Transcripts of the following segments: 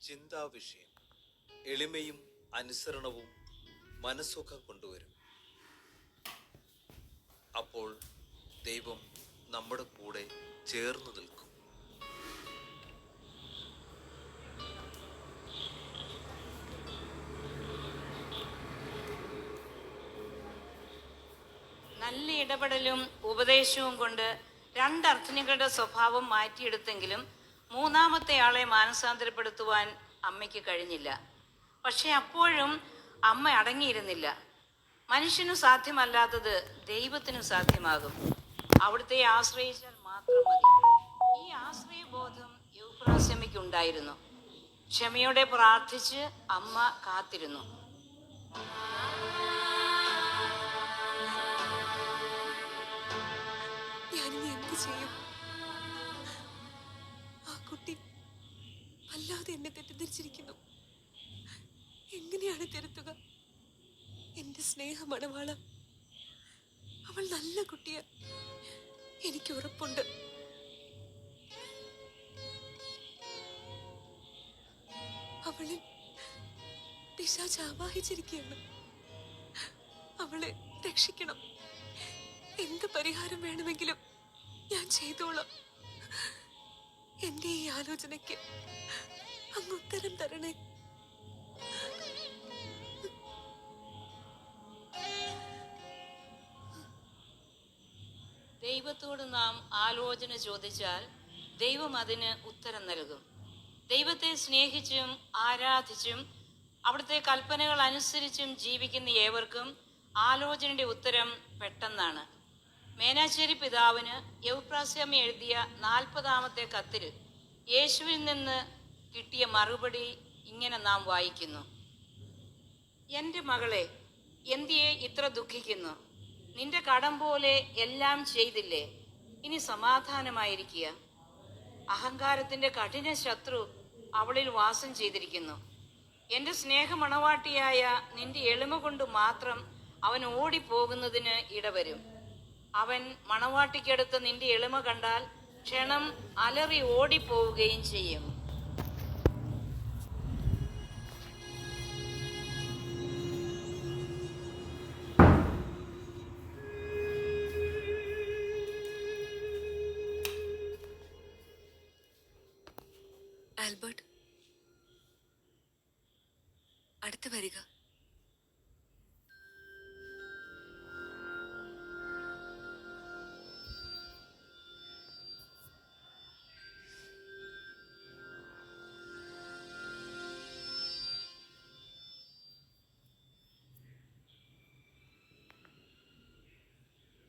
ചിന്താവിഷയം എളിമയും അനുസരണവും മനസ്സുഖം കൊണ്ടുവരും. അപ്പോൾ ദൈവം നമ്മുടെ കൂടെ ചേർന്ന് നിൽക്കും. നല്ല ഇടപെടലും ഉപദേശവും കൊണ്ട് രണ്ടർത്ഥനികളുടെ സ്വഭാവം മാറ്റിയെടുത്തെങ്കിലും മൂന്നാമത്തെ ആളെ മാനസാന്തരപ്പെടുത്തുവാൻ അമ്മയ്ക്ക് കഴിഞ്ഞില്ല. പക്ഷെ അപ്പോഴും അമ്മ അടങ്ങിയിരുന്നില്ല. മനുഷ്യനു സാധ്യമല്ലാത്തത് ദൈവത്തിനു സാധ്യമാകും. അവിടുത്തെ ആശ്രയിച്ചാൽ മാത്രം മതി. ഈ ആശ്രയബോധം യൂഫ്രാസ്യമ്മയ്ക്ക് ഉണ്ടായിരുന്നു. ക്ഷമയോടെ പ്രാർത്ഥിച്ച് അമ്മ കാത്തിരുന്നു. ഞാനിനി എന്ത് ചെയ്യും? ആ കുട്ടി അല്ലാതെ എന്നെ തെറ്റിദ്ധരിച്ചിരിക്കുന്നു. എങ്ങനെയാണ് തിരുത്തുക? എന്റെ സ്നേഹ മണവാള, അവൾ നല്ല കുട്ടിയ, എനിക്ക് ഉറപ്പുണ്ട്. അവളെ പിശാച് ആവാഹിച്ചിരിക്കുകയാണ്. അവളെ രക്ഷിക്കണം. എന്ത് പരിഹാരം വേണമെങ്കിലും ഞാൻ ചെയ്തോളാം. എന്റെ ഈ ആലോചനയ്ക്ക് അങ്ങ് ഉത്തരം തരണേ. ദൈവത്തോട് നാം ആലോചന ചോദിച്ചാൽ ദൈവം അതിന് ഉത്തരം നൽകും. ദൈവത്തെ സ്നേഹിച്ചും ആരാധിച്ചും അവിടുത്തെ കൽപ്പനകൾ അനുസരിച്ചും ജീവിക്കുന്ന ഏവർക്കും ആലോചനയുടെ ഉത്തരം പെട്ടെന്നാണ്. മേനാശ്ശേരി പിതാവിന് യൗപ്രാസ്യമ്മ എഴുതിയ 40ാമത്തെ കത്തിൽ യേശുവിൽ നിന്ന് കിട്ടിയ മറുപടി ഇങ്ങനെ നാം വായിക്കുന്നു: എൻ്റെ മകളെ, എന്തിയെ ഇത്ര ദുഃഖിക്കുന്നു? നിന്റെ കടം പോലെ എല്ലാം ചെയ്തില്ലേ? ഇനി സമാധാനമായിരിക്കുക. അഹങ്കാരത്തിൻ്റെ കഠിന ശത്രു അവളിൽ വാസം ചെയ്തിരിക്കുന്നു. എൻ്റെ സ്നേഹമണവാട്ടിയായ നിന്റെ എളിമ കൊണ്ട് മാത്രം അവൻ ഓടിപ്പോകുന്നതിന് ഇടവരും. അവൻ മണവാട്ടിക്കടുത്ത് നിന്റെ എളിമ കണ്ടാൽ ക്ഷണം അലറി ഓടിപ്പോവുകയും ചെയ്യും. ആൽബർട്ട്, അടുത്ത് വരിക.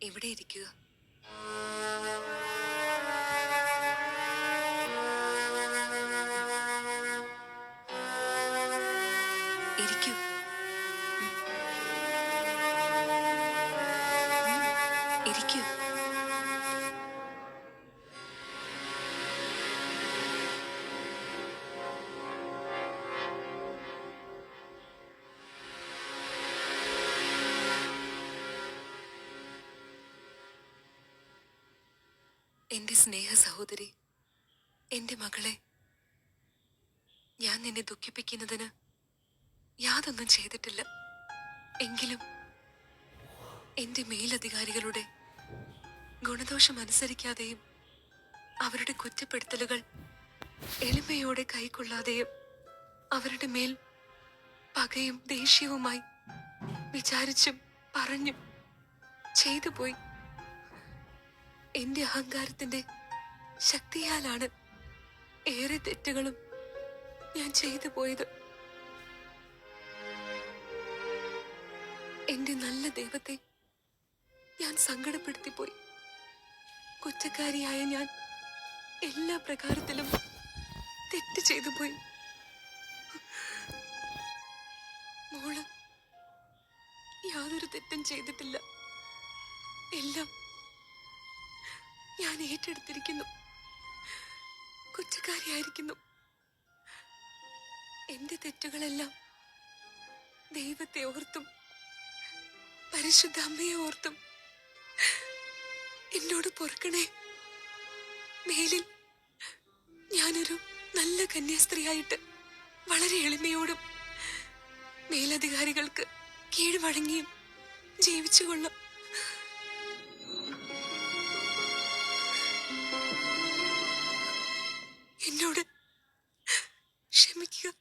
ഇവിടെ ഇരിക്കുക. ഇരിക്കൂ. ഇരിക്കൂ. എന്റെ സ്നേഹ സഹോദരി, എന്റെ മകളെ, ഞാൻ നിന്നെ ദുഃഖിപ്പിക്കുന്നതിന് യാതൊന്നും ചെയ്തിട്ടില്ല. എങ്കിലും എന്റെ മേലധികാരികളുടെ ഗുണദോഷം അനുസരിക്കാതെയും അവരുടെ കുറ്റപ്പെടുത്തലുകൾ എളിമയോടെ കൈക്കൊള്ളാതെയും അവരുടെ മേൽ പകയും ദേഷ്യവുമായി വിചാരിച്ചും പറഞ്ഞും ചെയ്തു പോയി. എന്റെ അഹങ്കാരത്തിന്റെ ശക്തിയാലാണ് ഏറെ തെറ്റുകളും ഞാൻ ചെയ്തു പോയത്. എന്റെ നല്ല ദൈവത്തെ ഞാൻ സങ്കടപ്പെടുത്തിപ്പോയി. കുറ്റക്കാരിയായ ഞാൻ എല്ലാ പ്രകാരത്തിലും തെറ്റ് ചെയ്തു പോയി. മോള് യാതൊരു തെറ്റും ചെയ്തിട്ടില്ല. എല്ലാം ഞാൻ ഏറ്റെടുത്തിരിക്കുന്നു. കുറ്റക്കാരിയായിരിക്കുന്നു. എന്റെ തെറ്റുകളെല്ലാം ദൈവത്തെ ഓർത്തും പരിശുദ്ധ അമ്മയെ ഓർത്തും എന്നോട് പൊറുക്കണേ. മേലിൽ ഞാനൊരു നല്ല കന്യാസ്ത്രീയായിട്ട് വളരെ എളിമയോടും മേലധികാരികൾക്ക് കീഴ്വഴങ്ങിയും ജീവിച്ചുകൊള്ളും. എന്നോട് ക്ഷമിക്കുക.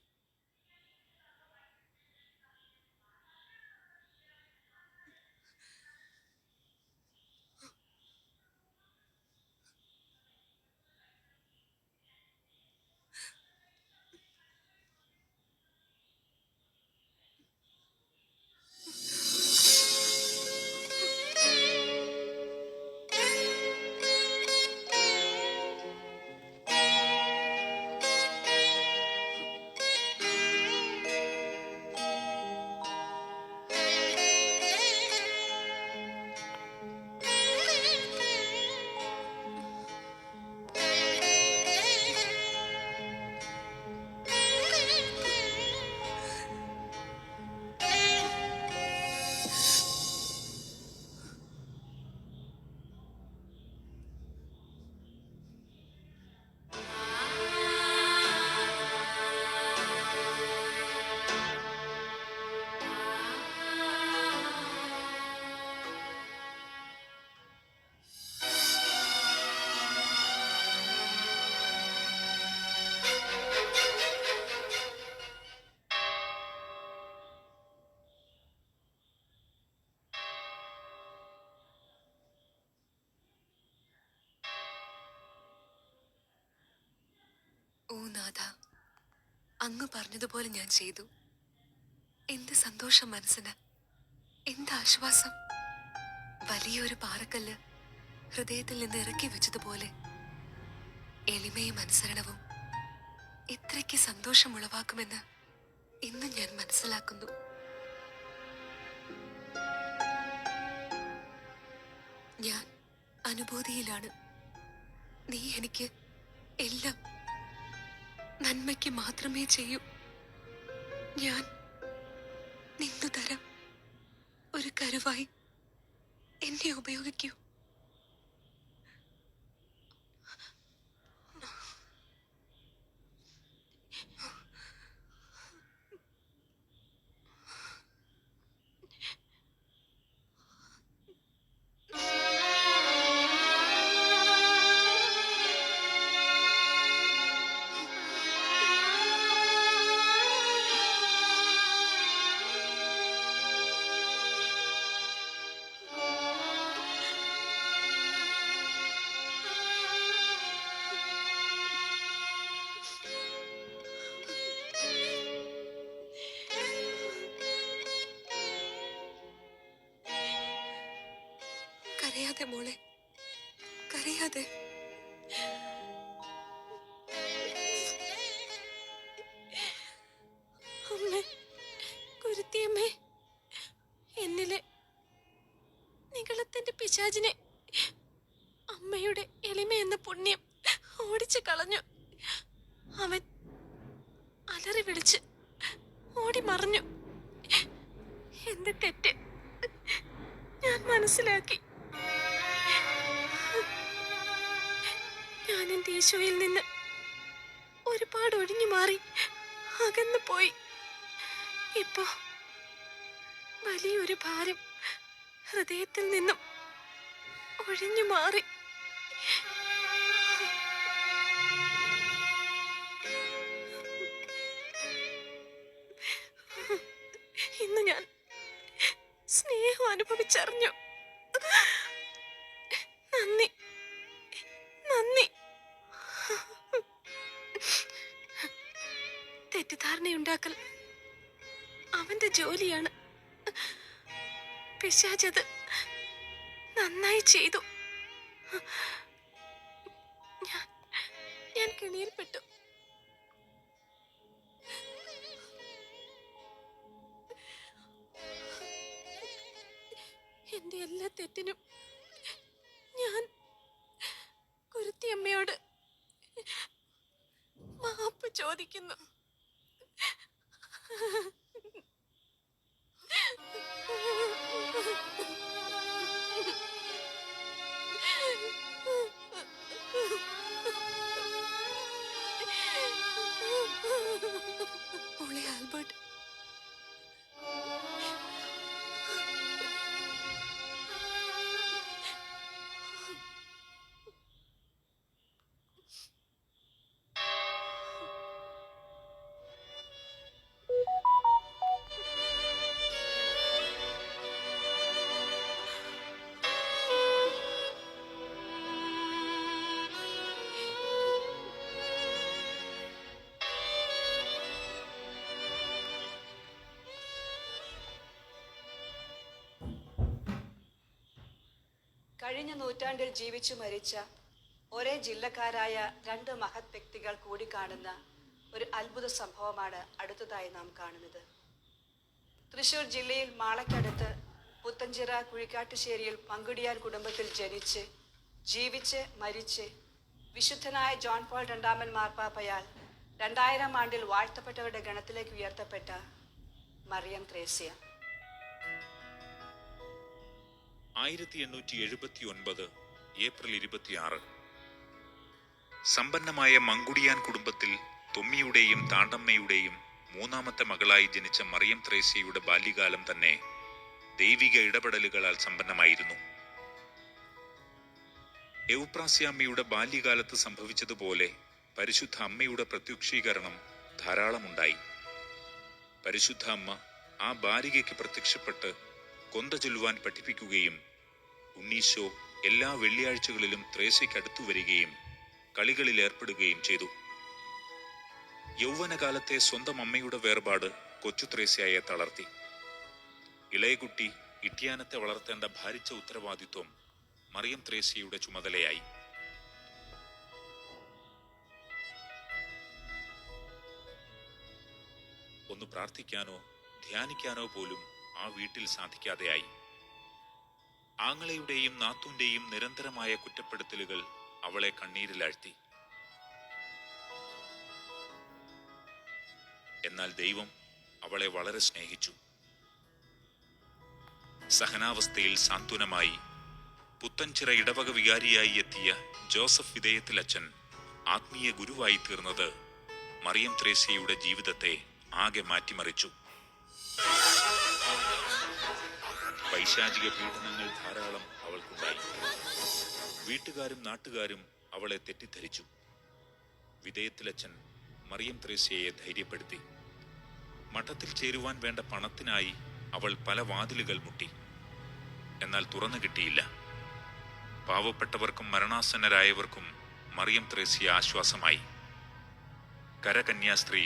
ഓ നാഥ, അങ്ങ് പറഞ്ഞതുപോലെ ഞാൻ ചെയ്തു. എന്ത് സന്തോഷം മനസ്സിന്, എന്ത് ആശ്വാസം. വലിയൊരു പാറക്കല്ല് ഹൃദയത്തിൽ നിന്ന് ഇറക്കി വെച്ചതുപോലെ എളിമയും അനുസരണവും ഇത്രയ്ക്ക് സന്തോഷമുളവാക്കുമെന്ന് ഇന്ന് ഞാൻ മനസ്സിലാക്കുന്നു. ഞാൻ അനുഭൂതിയിലാണ്. നീ എനിക്ക് എല്ലാം നന്മയ്ക്ക് മാത്രമേ ചെയ്യൂ. ഞാൻ നിന്നു തരാം. ഒരു കരുവായി എന്നെ ഉപയോഗിക്കൂ. കരയാതെ മോളെ, കരയാതെ. അമ്മേ, കുരുത്തിയമ്മേ, എന്നിലെ നികളത്തിന്റെ പിശാചിനെ അമ്മയുടെ എളിമ എന്ന പുണ്യം ഓടിച്ചു കളഞ്ഞു. അവൻ അലറി വിളിച്ച് ഓടി മറഞ്ഞു. എന്റെ തെറ്റ് ഞാൻ മനസ്സിലാക്കി. ഞാൻ എന്റെ ഈശോയിൽ നിന്ന് ഒരുപാട് ഒഴിഞ്ഞു മാറി അകന്നു പോയി. ഇപ്പോ വലിയൊരു ഭാരം ഹൃദയത്തിൽ നിന്നും ഒഴിഞ്ഞു മാറി. ഇന്ന് ഞാൻ സ്നേഹം അനുഭവിച്ചറിഞ്ഞു. നന്ദി, നന്ദി. തെറ്റിദ്ധാരണയുണ്ടാക്കൽ അവന്റെ ജോലിയാണ്. പിശാചത് നന്നായി ചെയ്തു. ഞാൻ കെണിയിൽപ്പെട്ടു. എന്റെ എല്ലാ തെറ്റിനും ഞാൻ കുരുത്തിയമ്മയോട് മാപ്പ് ചോദിക്കുന്നു. മോളെ ആൽബർട്ട്, കഴിഞ്ഞ നൂറ്റാണ്ടിൽ ജീവിച്ചു മരിച്ച ഒരേ ജില്ലക്കാരായ രണ്ട് മഹത് വ്യക്തികൾ കൂടി കാണുന്ന ഒരു അത്ഭുത സംഭവമാണ് അടുത്തതായി നാം കാണുന്നത്. തൃശൂർ ജില്ലയിൽ മാളക്കടുത്ത് പുത്തഞ്ചിറ കുഴിക്കാട്ടുശ്ശേരിയിൽ പങ്കുടിയാൻ കുടുംബത്തിൽ ജനിച്ച് ജീവിച്ച് മരിച്ച് വിശുദ്ധനായ ജോൺ പോൾ രണ്ടാമൻ മാർപ്പാപ്പയാൽ 2000 ആണ്ടിൽ വാഴ്ത്തപ്പെട്ടവരുടെ ഗണത്തിലേക്ക് ഉയർത്തപ്പെട്ട മറിയം ത്രേസ്യ. 1879 ഏപ്രിൽ 26. സമ്പന്നമായ മങ്കുടിയാൻ കുടുംബത്തിൽ തൊമ്മിയുടെയും താണ്ടമ്മയുടെയും മൂന്നാമത്തെ മകളായി ജനിച്ച മറിയം ത്രേസ്യയുടെ ബാല്യകാലം തന്നെ ദൈവിക ഇടപെടലുകളാൽ സമ്പന്നമായിരുന്നു. എവുപ്രാസ്യാമ്മയുടെ ബാല്യകാലത്ത് സംഭവിച്ചതുപോലെ പരിശുദ്ധ അമ്മയുടെ പ്രത്യക്ഷീകരണം ധാരാളമുണ്ടായി. പരിശുദ്ധ അമ്മ ആ ബാലികയ്ക്ക് പ്രത്യക്ഷപ്പെട്ട് കൊന്ത ചൊല്ലുവാൻ പഠിപ്പിക്കുകയും ഉണ്ണീശോ എല്ലാ വെള്ളിയാഴ്ചകളിലും ത്രേസ്യയ്ക്ക് അടുത്തു വരികയും കളികളിൽ ഏർപ്പെടുകയും ചെയ്തു. യൗവനകാലത്തെ സ്വന്തം അമ്മയുടെ വേർപാട് കൊച്ചു ത്രേസ്യയെ തളർത്തി. ഇളയകുട്ടി ഇട്ടിയാനത്തെ വളർത്തേണ്ട ഭാരിച്ച ഉത്തരവാദിത്വം മറിയം ത്രേസ്യയുടെ ചുമതലയായി. ഒന്ന് പ്രാർത്ഥിക്കാനോ ധ്യാനിക്കാനോ പോലും ആ വീട്ടിൽ സാധിക്കാതെയായി. ആങ്ങളയുടെയും നാത്തൂന്റെയും നിരന്തരമായ കുറ്റപ്പെടുത്തലുകൾ അവളെ കണ്ണീരിലാഴ്ത്തി. എന്നാൽ ദൈവം അവളെ വളരെ സ്നേഹിച്ചു. സഹനാവസ്ഥയിൽ സാന്ത്വനമായി പുത്തൻചിറ ഇടവക വികാരിയായി എത്തിയ ജോസഫ് വിധേയത്തിലച്ചൻ ആത്മീയ ഗുരുവായി തീർന്നത് മറിയം ത്രേസ്യയുടെ ജീവിതത്തെ ആകെ മാറ്റിമറിച്ചു. പൈശാചിക പീഡനങ്ങൾ ധാരാളം അവൾക്കുണ്ടായി. വീട്ടുകാരും നാട്ടുകാരും അവളെ തെറ്റിദ്ധരിച്ചു. വിധേയത്തിലച്ചൻ മറിയം ത്രേസ്യയെ ധൈര്യപ്പെടുത്തി. മഠത്തിൽ ചേരുവാൻ വേണ്ട പണത്തിനായി അവൾ പല വാതിലുകൾ മുട്ടി. എന്നാൽ തുറന്നു കിട്ടിയില്ല. പാവപ്പെട്ടവർക്കും മരണാസന്നരായവർക്കും മറിയം ത്രേസ്യ ആശ്വാസമായി. കരകന്യാസ്ത്രീ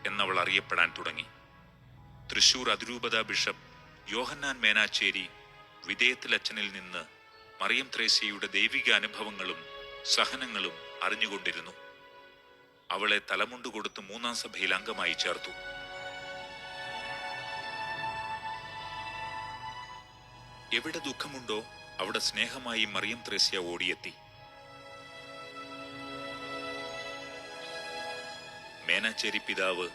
എന്നവൾ അറിയപ്പെടാൻ തുടങ്ങി. തൃശൂർ അതിരൂപത ബിഷപ്പ് യോഹന്നാൻ മേനാച്ചേരി വിധേയത്തിലച്ചനിൽ നിന്ന് മറിയം ത്രേസ്യയുടെ ദൈവിക അനുഭവങ്ങളും സഹനങ്ങളും അറിഞ്ഞുകൊണ്ടിരുന്നു. അവളെ തലമുണ്ടുകൊടുത്ത് 3-ാം സഭയിൽ അംഗമായി ചേർത്തു. എവിടെ ദുഃഖമുണ്ടോ അവിടെ സ്നേഹമായി മറിയം ത്രേസ്യ ഓടിയെത്തി. മേനാച്ചേരി പിതാവ്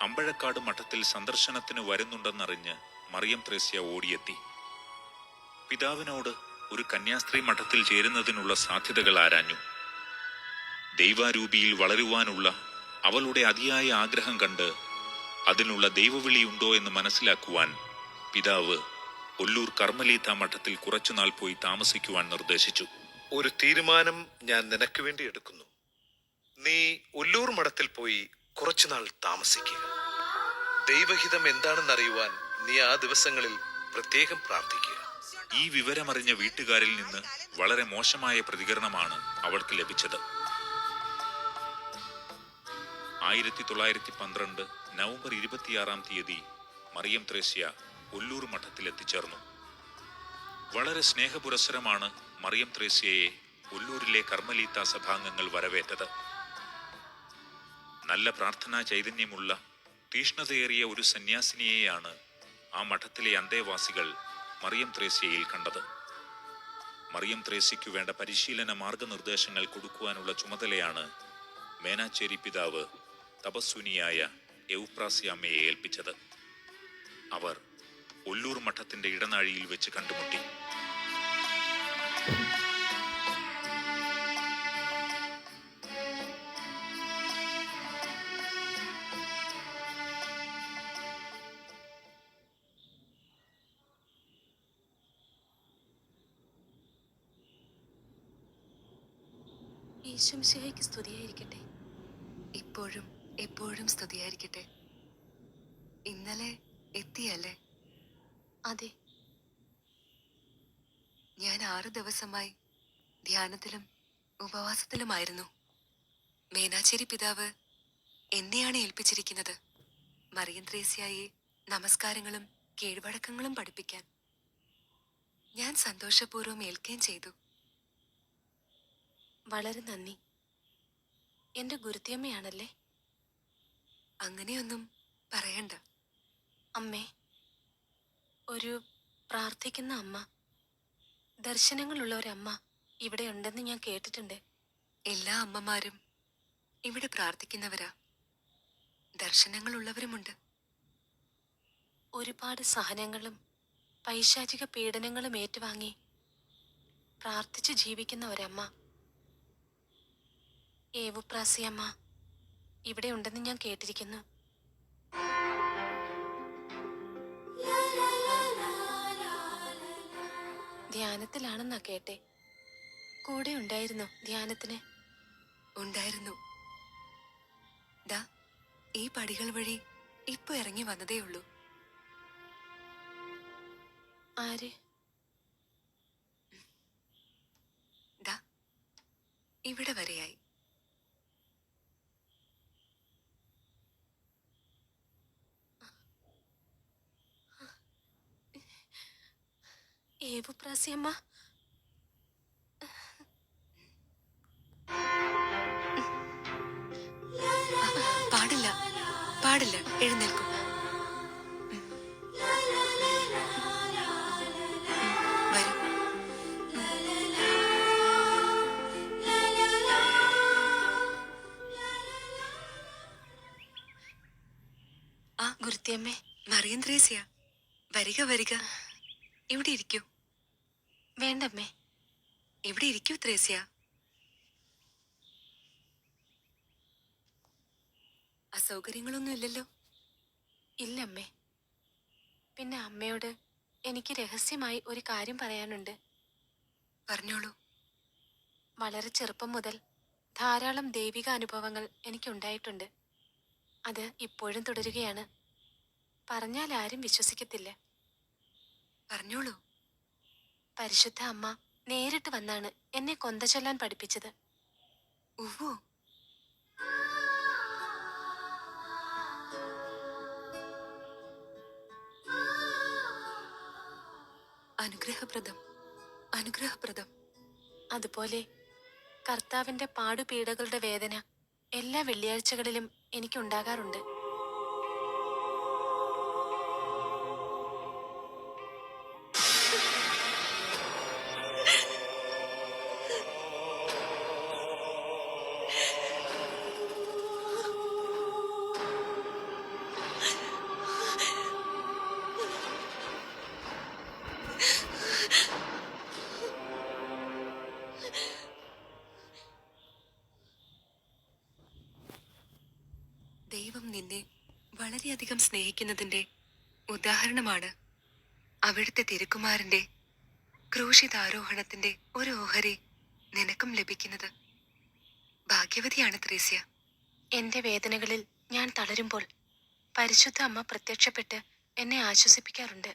അമ്പഴക്കാട് മഠത്തിൽ സന്ദർശനത്തിന് വരുന്നുണ്ടെന്നറിഞ്ഞ് മറിയം ത്രേസ്യ ഓടിയെത്തി. പിതാവിനോട് ഒരു കന്യാസ്ത്രീ മഠത്തിൽ ചേരുന്നതിനുള്ള സാധ്യതകൾ ആരാഞ്ഞു. ദൈവാരൂപിയിൽ വളരുവാനുള്ള അവളുടെ അതിയായ ആഗ്രഹം കണ്ട് അതിനുള്ള ദൈവവിളിയുണ്ടോ എന്ന് മനസ്സിലാക്കുവാൻ പിതാവ് ഒല്ലൂർ കർമ്മലീത്ത മഠത്തിൽ കുറച്ചുനാൾ പോയി താമസിക്കുവാൻ നിർദ്ദേശിച്ചു. ഒരു തീരുമാനം ഞാൻ നിനക്ക് വേണ്ടി എടുക്കുന്നു. നീ ഒല്ലൂർ മഠത്തിൽ പോയി കുറച്ചുനാൾ താമസിക്കുക. ദൈവഹിതം എന്താണെന്നറിയുവാൻ നീ ആ ദിവസങ്ങളിൽ പ്രത്യേകം പ്രാർത്ഥിക്കുക. ഈ വിവരമറിഞ്ഞ വീട്ടുകാരിൽ നിന്ന് വളരെ മോശമായ പ്രതികരണമാണ് അവൾക്ക് ലഭിച്ചത്. 1912 നവംബർ 26-ാം തീയതി മറിയം ത്രേസ്യ ഒല്ലൂർ മഠത്തിൽ എത്തിച്ചേർന്നു. വളരെ സ്നേഹപുരസ്സരമാണ് മറിയം ത്രേസ്യയെ ഒല്ലൂരിലെ കർമ്മലീത്ത സഭാംഗങ്ങൾ വരവേറ്റത്. നല്ല പ്രാർത്ഥനാ ചൈതന്യമുള്ള തീഷ്ണതയേറിയ ഒരു സന്യാസിനിയെയാണ് ആ മഠത്തിലെ അന്തേവാസികൾ മറിയം ത്രേസ്യയിൽ കണ്ടത്. മറിയം ത്രേസ്യയ്ക്കു വേണ്ട പരിശീലന മാർഗനിർദ്ദേശങ്ങൾ കൊടുക്കുവാനുള്ള ചുമതലയാണ് മേനാച്ചേരി പിതാവ് തപസ്വിനിയായ എവുപ്രാസ്യാമ്മയെ ഏൽപ്പിച്ചത്. അവർ ഒല്ലൂർ മഠത്തിന്റെ ഇടനാഴിയിൽ വെച്ച് കണ്ടുമുട്ടി. ഈശ്വംശിഹയ്ക്ക് സ്തുതിയായിരിക്കട്ടെ. ഇപ്പോഴും എപ്പോഴും സ്തുതിയായിരിക്കട്ടെ. ഇന്നലെ എത്തിയല്ലേ? അതെ, ഞാൻ 6 ദിവസമായി ധ്യാനത്തിലും ഉപവാസത്തിലുമായിരുന്നു. മേനാച്ചേരി പിതാവ് എന്നെയാണ് ഏൽപ്പിച്ചിരിക്കുന്നത് മറിയം ത്രേസ്യായെ നമസ്കാരങ്ങളും കീഴ്വഴക്കങ്ങളും പഠിപ്പിക്കാൻ. ഞാൻ സന്തോഷപൂർവ്വം ഏൽക്കുകയും ചെയ്തു. വളരെ നന്ദി. എന്റെ ഗുരുത്തിയമ്മയാണല്ലേ? അങ്ങനെയൊന്നും പറയണ്ട. അമ്മേ, ഒരു പ്രാർത്ഥിക്കുന്ന അമ്മ, ദർശനങ്ങളുള്ള ഒരമ്മ ഇവിടെ ഉണ്ടെന്ന് ഞാൻ കേട്ടിട്ടുണ്ട്. എല്ലാ അമ്മമാരും ഇവിടെ പ്രാർത്ഥിക്കുന്നവരാ. ദർശനങ്ങളുള്ളവരുമുണ്ട്. ഒരുപാട് സഹനങ്ങളും പൈശാചിക പീഡനങ്ങളും ഏറ്റുവാങ്ങി പ്രാർത്ഥിച്ചു ജീവിക്കുന്ന ഒരമ്മ, ഏവുപ്രാസിയമ്മ, ഇവിടെ ഉണ്ടെന്ന് ഞാൻ കേട്ടിരിക്കുന്നു. ധ്യാനത്തിലാണെന്നാ കേട്ടെ. കൂടെ ഉണ്ടായിരുന്നോ ധ്യാനത്തിന്? ഉണ്ടായിരുന്നു. ദാ ഈ പടികൾ വഴി ഇപ്പൊ ഇറങ്ങി വന്നതേ ഉള്ളൂ. ആര്? ദാ ഇവിടെ വരെയായി. ഏവുപ്രാസിയമ്മ, പാടില്ല, പാടില്ല, എഴുന്നേൽക്കൂ. വരൂ. ആ ഗുരുത്തിയമ്മേ. മറിയം ത്രേസ്യ, വരിക വരിക, ഇവിടെ ഇരിക്കൂ. വേണ്ടമ്മേ. ഇവിടെ ഇരിക്കൂ ത്രേസ്യ. അസൗകര്യങ്ങളൊന്നും ഇല്ലല്ലോ? ഇല്ലമ്മേ. പിന്നെ അമ്മയോട് എനിക്ക് രഹസ്യമായി ഒരു കാര്യം പറയാനുണ്ട്. പറഞ്ഞോളൂ. വളരെ ചെറുപ്പം മുതൽ ധാരാളം ദൈവിക അനുഭവങ്ങൾ എനിക്കുണ്ടായിട്ടുണ്ട്. അത് ഇപ്പോഴും തുടരുകയാണ്. പറഞ്ഞാൽ ആരും വിശ്വസിക്കത്തില്ല. പറഞ്ഞോളൂ. പരിശുദ്ധ അമ്മ നേരിട്ട് വന്നാണ് എന്നെ കൊന്ത ചൊല്ലാൻ പഠിപ്പിച്ചത്. ഉവ്വോ. അനുഗ്രഹപ്രദം, അനുഗ്രഹപ്രദം. അതുപോലെ കർത്താവിന്റെ പാടുപീഡകളുടെ വേദന എല്ലാ വെള്ളിയാഴ്ചകളിലും എനിക്കുണ്ടാകാറുണ്ട്. ദൈവം നിന്നെ വളരെയധികം സ്നേഹിക്കുന്നതിന്റെ ഉദാഹരണമാണ് അവിടുത്തെ തിരുക്കുമാരന്റെ ക്രൂശിതാരോഹണത്തിന്റെ ഒരു ഓഹരി നിനക്കും ലഭിക്കുന്നത്. ഭാഗ്യവതിയാണ് ത്രേസ്യ. എന്റെ വേദനകളിൽ ഞാൻ തളരുമ്പോൾ പരിശുദ്ധ അമ്മ പ്രത്യക്ഷപ്പെട്ട് എന്നെ ആശ്വസിപ്പിക്കാറുണ്ട്.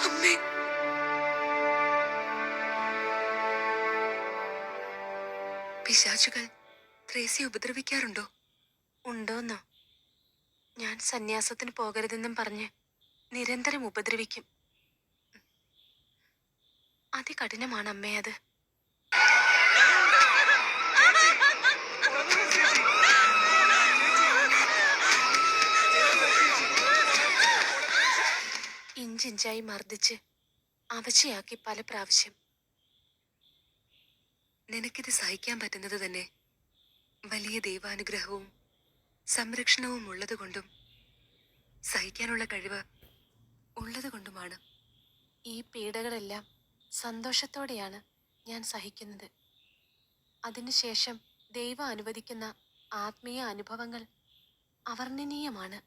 അമ്മേ, പിശാചുകൾ ത്രേസ്യ ഉപദ്രവിക്കാറുണ്ടോ? ഉണ്ടോന്നോ? ഞാൻ സന്യാസത്തിന് പോകരുതെന്നും പറഞ്ഞ് നിരന്തരം ഉപദ്രവിക്കും. അതികഠിനമാണ് അമ്മേ അത്. ഇഞ്ചിഞ്ചായി മർദ്ദിച്ച് അവശയാക്കി പല പ്രാവശ്യം. നിനക്കിത് സഹിക്കാൻ പറ്റുന്നത് തന്നെ വലിയ ദൈവാനുഗ്രഹവും സംരക്ഷണവും ഉള്ളതുകൊണ്ടും സഹിക്കാനുള്ള കഴിവ് ഉള്ളതുകൊണ്ടുമാണ്. ഈ പീഡകളെല്ലാം സന്തോഷത്തോടെയാണ് ഞാൻ സഹിക്കുന്നത്. അതിനുശേഷം ദൈവം അനുവദിക്കുന്ന ആത്മീയ അനുഭവങ്ങൾ അവർണ്ണനീയമാണ്.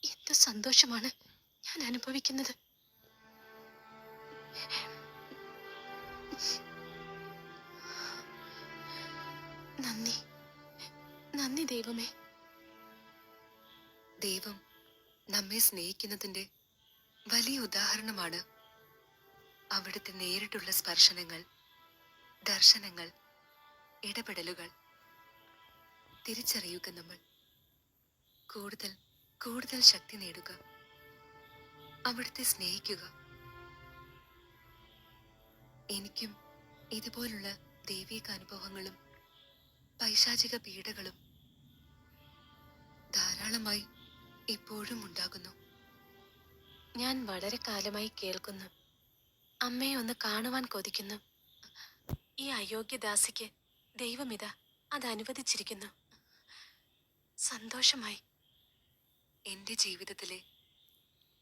എന്ത് സന്തോഷമാണ് ഞാൻ അനുഭവിക്കുന്നത്. നന്ദി, നന്ദി ദൈവമേ. ദൈവം നമ്മെ സ്നേഹിക്കുന്നതിന്റെ വലിയ ഉദാഹരണമാണ് അവിടുത്തെ നേരിട്ടുള്ള സ്പർശനങ്ങൾ, ദർശനങ്ങൾ, ഇടപെടലുകൾ. തിരിച്ചറിയുക, നമ്മൾ കൂടുതൽ കൂടുതൽ ശക്തി നേടുക, അവിടുത്തെ സ്നേഹിക്കുക. എനിക്കും ഇതുപോലുള്ള ദൈവിക അനുഭവങ്ങളും പൈശാചിക പീഡകളും ധാരാളമായി ഇപ്പോഴും ഉണ്ടാകുന്നു. ഞാൻ വളരെ കാലമായി കേൾക്കുന്നു, അമ്മയെ ഒന്ന് കാണുവാൻ കൊതിക്കുന്നു. ഈ അയോഗ്യദാസിക്ക് ദൈവമിതാ അത് അനുവദിച്ചിരിക്കുന്നു. സന്തോഷമായി. എന്റെ ജീവിതത്തിലെ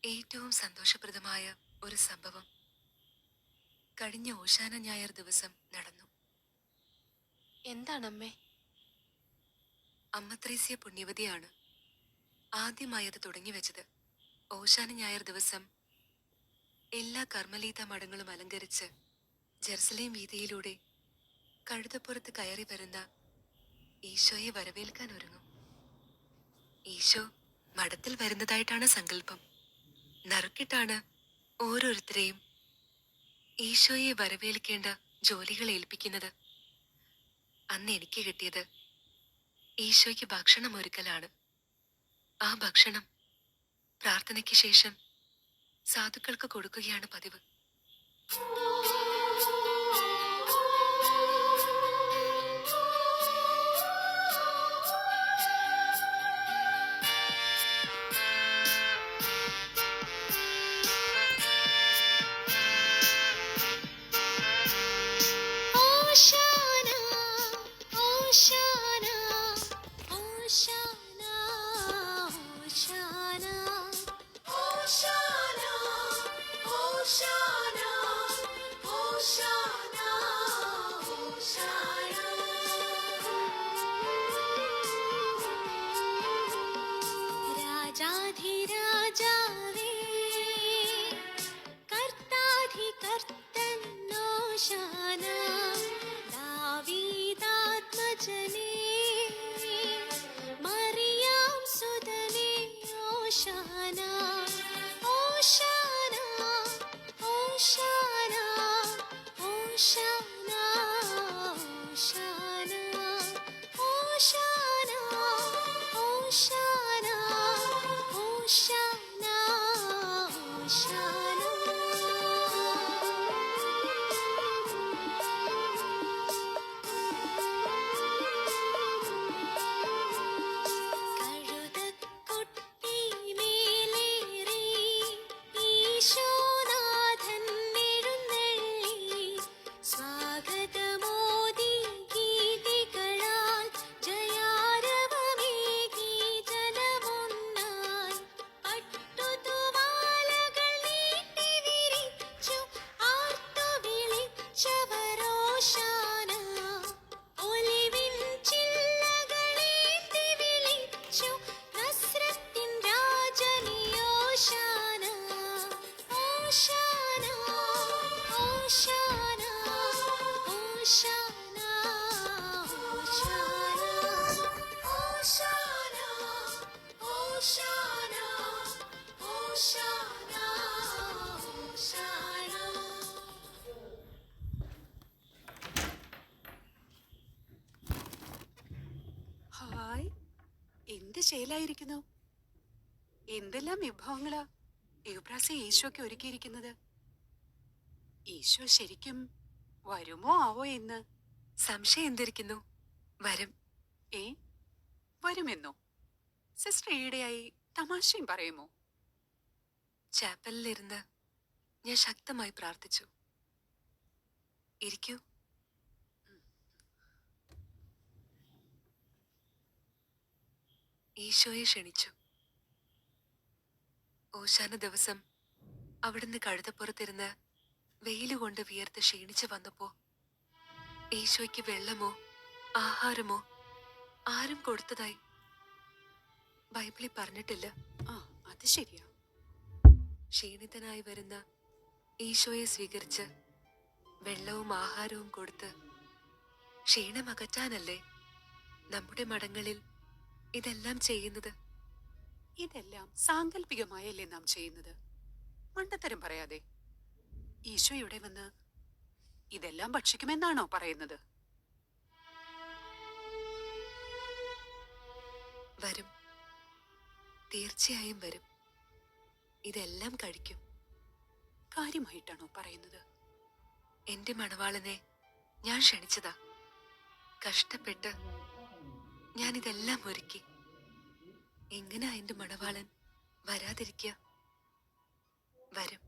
ഏറ്റവും സന്തോഷപ്രദമായ ഒരു സംഭവം കഴിഞ്ഞ ഓശാന ഞായർ ദിവസം നടന്നു. എന്താണമ്മേ? അമ്മ ത്രേസ്യ പുണ്യവതിയാണ് ആദ്യമായി അത് തുടങ്ങി വെച്ചത്. ഓശാന ഞായർ ദിവസം എല്ലാ കർമ്മലീത മഠങ്ങളും അലങ്കരിച്ച് ജെറുസലേം വീതിയിലൂടെ കഴുതപ്പുറത്ത് കയറി വരുന്ന ഈശോയെ വരവേൽക്കാൻ ഒരുങ്ങും. ഈശോ മഠത്തിൽ വരുന്നതായിട്ടാണ് സങ്കല്പം. നറുക്കിട്ടാണ് ഓരോരുത്തരെയും ഈശോയെ വരവേൽക്കേണ്ട ജോലികൾ ഏൽപ്പിക്കുന്നത്. അന്ന് എനിക്ക് കിട്ടിയത് ഈശോയ്ക്ക് ഭക്ഷണം ഒരുക്കലാണ്. ആ ഭക്ഷണം പ്രാർത്ഥനയ്ക്ക് ശേഷം സാധുക്കൾക്ക് കൊടുക്കുകയാണ് പതിവ്. രാജാധിരാജാവേ, കർത്താധികർത്തന്നോശാന, ദാവീദാത്മജനേ, മറിയാം സുതനേ, ഓശാന, ഓശാന, ഓശാന, ഓശാന, ഓശാന, ഓശാന, ഓശാന, ഓശാന, ഓശാന. കഴുതക്കുട്ടി മേലേറി ഈശോനാഥൻ എഴുന്നള്ളി, സ്വാഗതമോദി ഗീതികളാൽ ജയാരവമേകി ജനമൊന്നായി. പട്ടുതുവാലകൾ നീട്ടി വിരിച്ചു ആർത്തു വിളിച്ചവരോശാന, ഒലിവിൻ ചില്ലകളേന്തി വിളിച്ചു നസ്രത്തിൻ രാജനിയോശാന, ഓശാന, ഓശാന, ഓശാന, ഓശാന, ഓശാന, ഓശാന, ഓശാന, ഓശാന. ഹായ്, എന്ത് ശേലായിരിക്കുന്നു. എന്തെല്ലാം വിഭവങ്ങളാ യുവപ്രാസ ഈശോയ്ക്ക് ഒരുക്കിയിരിക്കുന്നത്. ഈശോ ശരിക്കും വരുമോ ആവോ എന്ന്? സംശയം എന്തിരിക്കുന്നു? വരും. ഏ, വരുമെന്നോ? സിസ്റ്റർ ഈയിടെയായി തമാശയും പറയുമോ? ചാപ്പലിലിരുന്ന് ഞാൻ ശക്തമായി പ്രാർത്ഥിച്ചു. ഇരിക്കൂ. ഈശോയെ ക്ഷണിച്ചു. ഓശാന ദിവസം അവിടുന്ന് കഴുതപ്പുറത്തിരുന്ന് വെയിലുകൊണ്ട് വിയർത്ത് ക്ഷീണിച്ചു വന്നപ്പോ ഈശോയ്ക്ക് വെള്ളമോ ആഹാരമോ ആരും കൊടുത്തതായി ബൈബിളിൽ പറഞ്ഞിട്ടില്ല. ആ, അത് ശരിയാ. ക്ഷീണിതനായി വരുന്ന ഈശോയെ സ്വീകരിച്ച് വെള്ളവും ആഹാരവും കൊടുത്ത് ക്ഷീണമകറ്റാനല്ലേ നമ്മുടെ മഠങ്ങളിൽ ഇതെല്ലാം ചെയ്യുന്നത്. ഇതെല്ലാം സാങ്കല്പികമായല്ലേ നാം ചെയ്യുന്നത്? മണ്ടത്തരം പറയാതെ. ഈശോ ഇവിടെ വന്ന് ഇതെല്ലാം ഭക്ഷിക്കുമെന്നാണോ പറയുന്നത്? വരും, തീർച്ചയായും വരും. ഇതെല്ലാം കഴിക്കും. കാര്യമായിട്ടാണോ പറയുന്നത്? എന്റെ മണവാളനെ ഞാൻ ക്ഷണിച്ചതാ. കഷ്ടപ്പെട്ട് ഞാനിതെല്ലാം ഒരുക്കി. എങ്ങനാ എന്റെ മണവാളൻ വരാതിരിക്കുക? വരും.